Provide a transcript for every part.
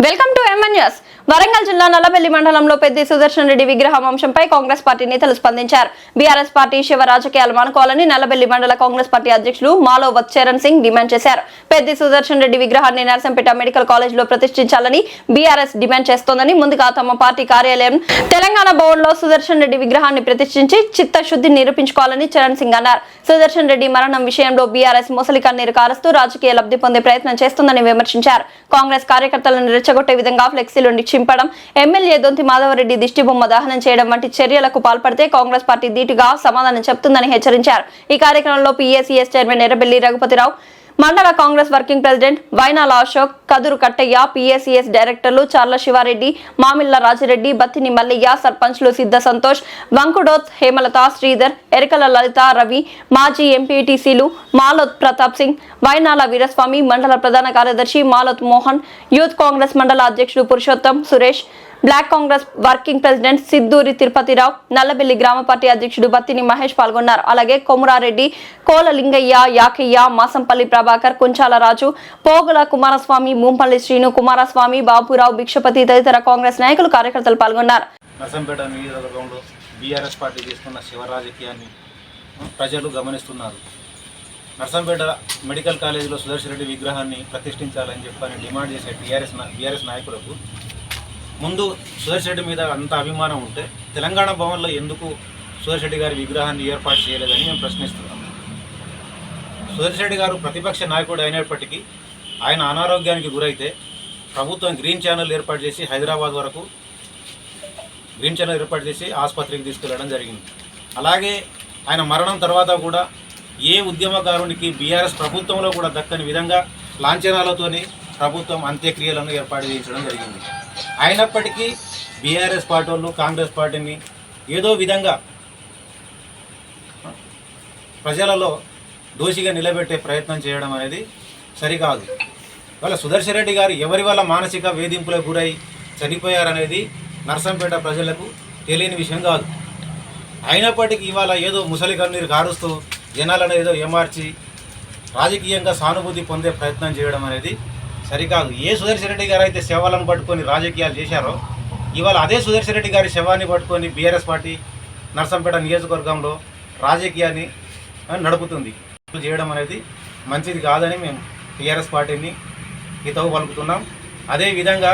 Welcome to MN news. Warangal జిల్లా నల్లబెల్లి మండలంలో పెద్ది సుదర్శన్ రెడ్డి విగ్రహం అంశంపై కాంగ్రెస్ పార్టీ నేతలు స్పందించారు. బీఆర్ఎస్ పార్టీ శివ రాజకీయాలు మానుకోవాలని నల్లబెల్లి మండల కాంగ్రెస్ పార్టీ అధ్యక్షులు మాలో చరణ్ సింగ్ డిమాండ్ చేశారు. పెద్ది సుదర్శన్ రెడ్డి విగ్రహాన్ని నర్సంపేట మెడికల్ కాలేజ్ లో ప్రతిష్ఠించాలని బీఆర్ఎస్ డిమాండ్ చేస్తోందని, ముందుగా తమ పార్టీ కార్యాలయం తెలంగాణ భవన్ లో సుదర్శన్ రెడ్డి విగ్రహాన్ని ప్రతిష్ఠించి చిత్తశుద్ధి నిరూపించుకోవాలని చరణ్ సింగ్ అన్నారు. సుదర్శన్ రెడ్డి మరణం విషయంలో బీఆర్ఎస్ మొసలి కన్నీరు కారుస్తూ రాజకీయ లబ్ధి పొందే ప్రయత్నం చేస్తుందని విమర్శించారు. కాంగ్రెస్ కార్యకర్తలను రెచ్చగొట్టే విధంగా ఫ్లెక్సీలు చింపడం, ఎమ్మెల్యే దొంతి మాధవరెడ్డి దిష్టిబొమ్మ దహనం చేయడం వంటి చర్యలకు పాల్పడితే కాంగ్రెస్ పార్టీ ధీటుగా సమాధానం చెప్తుందని హెచ్చరించారు. ఈ కార్యక్రమంలో పీఏసీఎస్ చైర్మన్ ఎర్రబెల్లి రఘుపతిరావు, మండల Congress working president వైనాల Ashok, కదురు Kattaiah, PACS డైరెక్టర్లు చార్ల శివారెడ్డి, మామిళ్ల రాజిరెడ్డి, బత్తిని మల్లయ్య, సర్పంచ్లు సిద్ధ సంతోష్, వంకుడోత్ హేమలత, శ్రీధర్, ఎరకల లలిత, రవి, మాజీ ఎంపీటీసీలు మాలోత్ ప్రతాప్ సింగ్, వైనాల వీరస్వామి, మండల ప్రధాన కార్యదర్శి మాలోత్ మోహన్, యూత్ కాంగ్రెస్ మండల అధ్యక్షుడు Purushottam, Suresh, block Congress working president Siddhuri Tirupathi Rao, Nallabelli గ్రామ పార్టీ అధ్యక్షుడు బత్తిని మహేష్ పాల్గొన్నారు. అలాగే కొమురారెడ్డి, కోల లింగయ్య, యాకయ్య, మాసంపల్లి ప్రభాకర్, కుంచాల రాజు, పోగుల కుమారస్వామి, మూంపల్లి శ్రీను, కుమారస్వామి, బాబురావు, భిక్షపతి తదితర కాంగ్రెస్ నాయకులు, కార్యకర్తలు పాల్గొన్నారు. నర్సంపేట నియోజకవర్గంలో బీఆర్ఎస్ పార్టీ తీసుకున్న శివ రాజకీయాన్ని ప్రజలు గమనిస్తున్నారు. నర్సంపేట మెడికల్ కాలేజీలో సుదర్శన్ రెడ్డి విగ్రహాన్ని ప్రతిష్ఠించాలని చెప్పని డిమాండ్ చేసే బీఆర్ఎస్ నాయకులకు ముందు సుదర్శన్ రెడ్డి మీద అంత అభిమానం ఉంటే తెలంగాణ భవన్లో ఎందుకు సుదర్శన్ రెడ్డి గారి విగ్రహాన్ని ఏర్పాటు చేయలేదని మేము ప్రశ్నిస్తున్నాం. సుదర్శన్ రెడ్డి గారు ప్రతిపక్ష నాయకుడు అయినప్పటికీ ఆయన అనారోగ్యానికి గురైతే ప్రభుత్వం గ్రీన్ ఛానల్ ఏర్పాటు చేసి హైదరాబాద్ వరకు గ్రీన్ ఛానల్ ఏర్పాటు చేసి ఆసుపత్రికి తీసుకెళ్లడం జరిగింది. అలాగే ఆయన మరణం తర్వాత కూడా ఏ ఉద్యమకారునికి బీఆర్ఎస్ ప్రభుత్వంలో కూడా దక్కని విధంగా లాంఛనాలతోని ప్రభుత్వం అంత్యక్రియలను ఏర్పాటు చేయించడం జరిగింది. అయినప్పటికీ బీఆర్ఎస్ పార్టీ వాళ్ళు కాంగ్రెస్ పార్టీని ఏదో విధంగా ప్రజలలో దోషిగా నిలబెట్టే ప్రయత్నం చేయడం అనేది సరికాదు. వాళ్ళ సుదర్శన్ రెడ్డి గారు ఎవరి వల్ల మానసిక వేధింపులకు గురై చనిపోయారనేది నర్సంపేట ప్రజలకు తెలియని విషయం కాదు. అయినప్పటికీ ఇవాళ ఏదో ముసలి కన్నీరు కారుస్తూ జనాలను ఏదో ఏమార్చి రాజకీయంగా సానుభూతి పొందే ప్రయత్నం చేయడం అనేది సరికాదు. ఏ సుదర్శన్ రెడ్డి గారు అయితే శవాలను పట్టుకొని రాజకీయాలు చేశారో ఇవాళ అదే సుదర్శన్ రెడ్డి గారి శవాన్ని పట్టుకొని బీఆర్ఎస్ పార్టీ నర్సంపేట నియోజకవర్గంలో రాజకీయాన్ని నడుపుతుంది. చేయడం అనేది మంచిది కాదని మేము టీఆర్ఎస్ పార్టీని హితవు పలుకుతున్నాం. అదేవిధంగా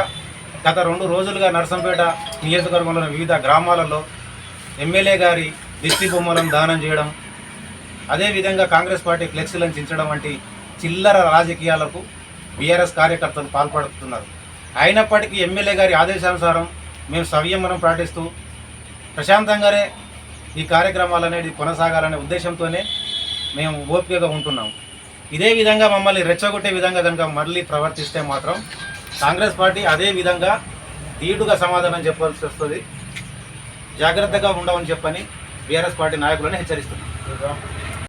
గత 2 రోజులుగా నర్సంపేట నియోజకవర్గంలోని వివిధ గ్రామాలలో ఎమ్మెల్యే గారి దిష్టి బొమ్మలను దానం చేయడం, అదేవిధంగా కాంగ్రెస్ పార్టీ ఫ్లెక్సీలను చించడం వంటి చిల్లర రాజకీయాలకు బీఆర్ఎస్ కార్యకర్తలు పాల్పడుతున్నారు. అయినప్పటికీ ఎమ్మెల్యే గారి ఆదేశానుసారం మేము సంయమనం పాటిస్తూ ప్రశాంతంగానే ఈ కార్యక్రమాలు అనేది కొనసాగాలనే ఉద్దేశంతోనే మేము ఓపికగా ఉంటున్నాం. ఇదే విధంగా మమ్మల్ని రెచ్చగొట్టే విధంగా కనుక మళ్ళీ ప్రవర్తిస్తే మాత్రం కాంగ్రెస్ పార్టీ అదే విధంగా ధీటుగా సమాధానం చెప్పాల్సి వస్తుంది. జాగ్రత్తగా ఉండమని చెప్పని బీఆర్ఎస్ పార్టీ నాయకులను హెచ్చరిస్తున్నాం.